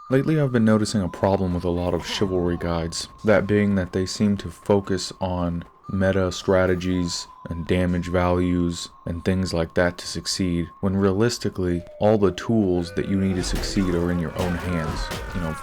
Lately I've been noticing a problem with a lot of chivalry guides, that being that they seem to focus on meta strategies and damage values and things like that to succeed, when realistically all the tools that you need to succeed are in your own hands.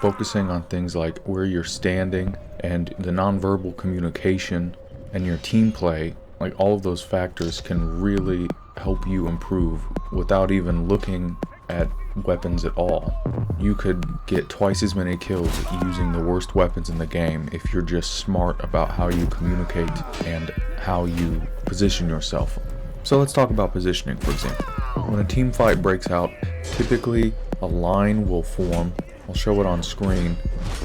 Focusing on things like where you're standing and the nonverbal communication and your team play, like all of those factors can really help you improve without even looking at weapons at all. You could get twice as many kills using the worst weapons in the game if you're just smart about how you communicate and how you position yourself. So let's talk about positioning, for example. When a team fight breaks out, typically a line will form. I'll show it on screen,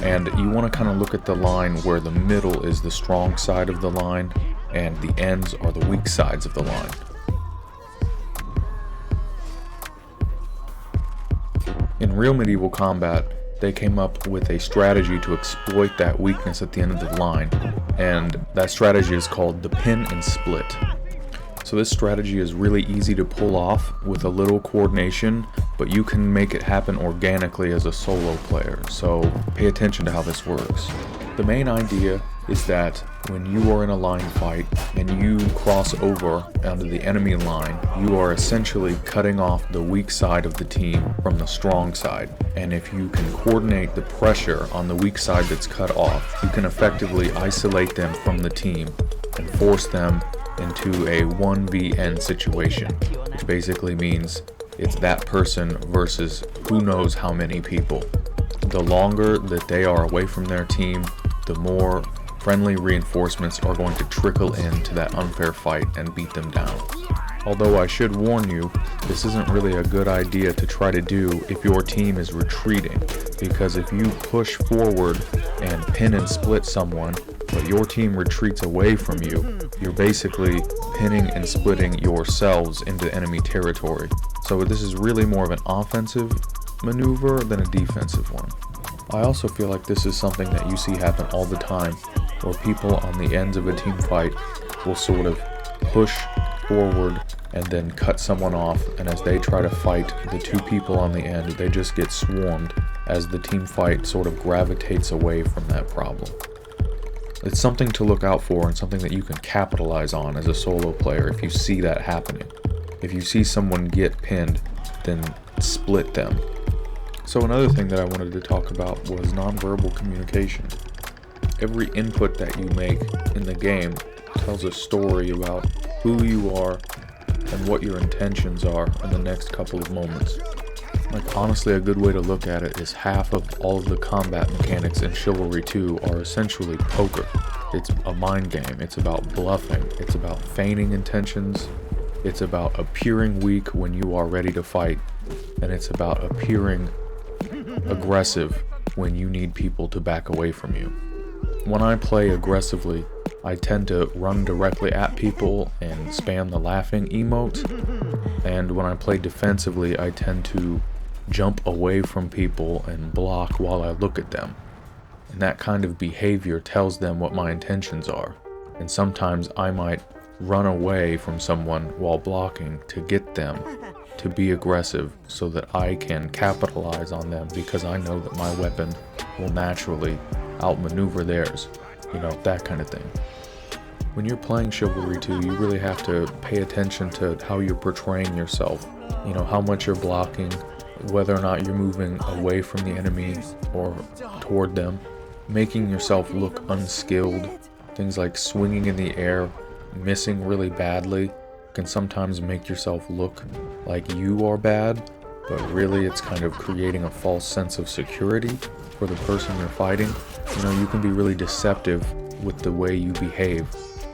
and you want to kind of look at the line where the middle is the strong side of the line and the ends are the weak sides of the line. In real medieval combat, they came up with a strategy to exploit that weakness at the end of the line, and that strategy is called the pin and split. So this strategy is really easy to pull off with a little coordination, but you can make it happen organically as a solo player, so pay attention to how this works. The main idea is that when you are in a line fight and you cross over onto the enemy line, you are essentially cutting off the weak side of the team from the strong side. And if you can coordinate the pressure on the weak side that's cut off, you can effectively isolate them from the team and force them into a 1vn situation, which basically means it's that person versus who knows how many people. The longer that they are away from their team, the more friendly reinforcements are going to trickle into that unfair fight and beat them down. Although I should warn you, this isn't really a good idea to try to do if your team is retreating, because if you push forward and pin and split someone, but your team retreats away from you, you're basically pinning and splitting yourselves into enemy territory. So this is really more of an offensive maneuver than a defensive one. I also feel like this is something that you see happen all the time, where people on the ends of a team fight will sort of push forward and then cut someone off, and as they try to fight the two people on the end, they just get swarmed as the team fight sort of gravitates away from that problem. It's something to look out for and something that you can capitalize on as a solo player if you see that happening. If you see someone get pinned, then split them. So another thing that I wanted to talk about was nonverbal communication. Every input that you make in the game tells a story about who you are and what your intentions are in the next couple of moments. Like, honestly, a good way to look at it is half of all of the combat mechanics in Chivalry 2 are essentially poker. It's a mind game. It's about bluffing. It's about feigning intentions. It's about appearing weak when you are ready to fight. And it's about appearing aggressive when you need people to back away from you. When I play aggressively, I tend to run directly at people and spam the laughing emote, and when I play defensively, I tend to jump away from people and block while I look at them. And that kind of behavior tells them what my intentions are, and sometimes I might run away from someone while blocking to get them to be aggressive so that I can capitalize on them, because I know that my weapon will naturally outmaneuver theirs, that kind of thing. When you're playing Chivalry 2, you really have to pay attention to how you're portraying yourself, how much you're blocking, whether or not you're moving away from the enemy or toward them, making yourself look unskilled. Things like swinging in the air, missing really badly, can sometimes make yourself look like you are bad, but really it's kind of creating a false sense of security for the person you're fighting. You can be really deceptive with the way you behave,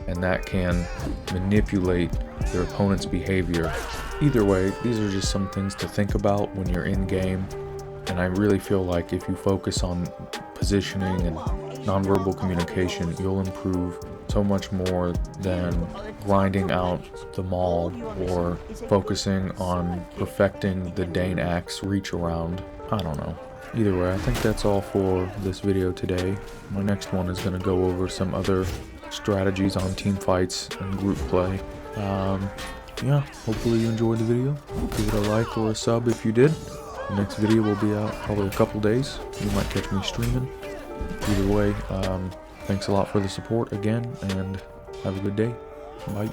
and that can manipulate your opponent's behavior. Either way, these are just some things to think about when you're in game, and I really feel like if you focus on positioning and nonverbal communication, you'll improve so much more than grinding out the maul or focusing on perfecting the Dane axe reach around. I don't know. Either way, I think that's all for this video today. My next one is going to go over some other strategies on team fights and group play. Hopefully you enjoyed the video. Give it a like or a sub if you did. The next video will be out probably a couple days. You might catch me streaming. Either way, thanks a lot for the support again, and have a good day. Bye.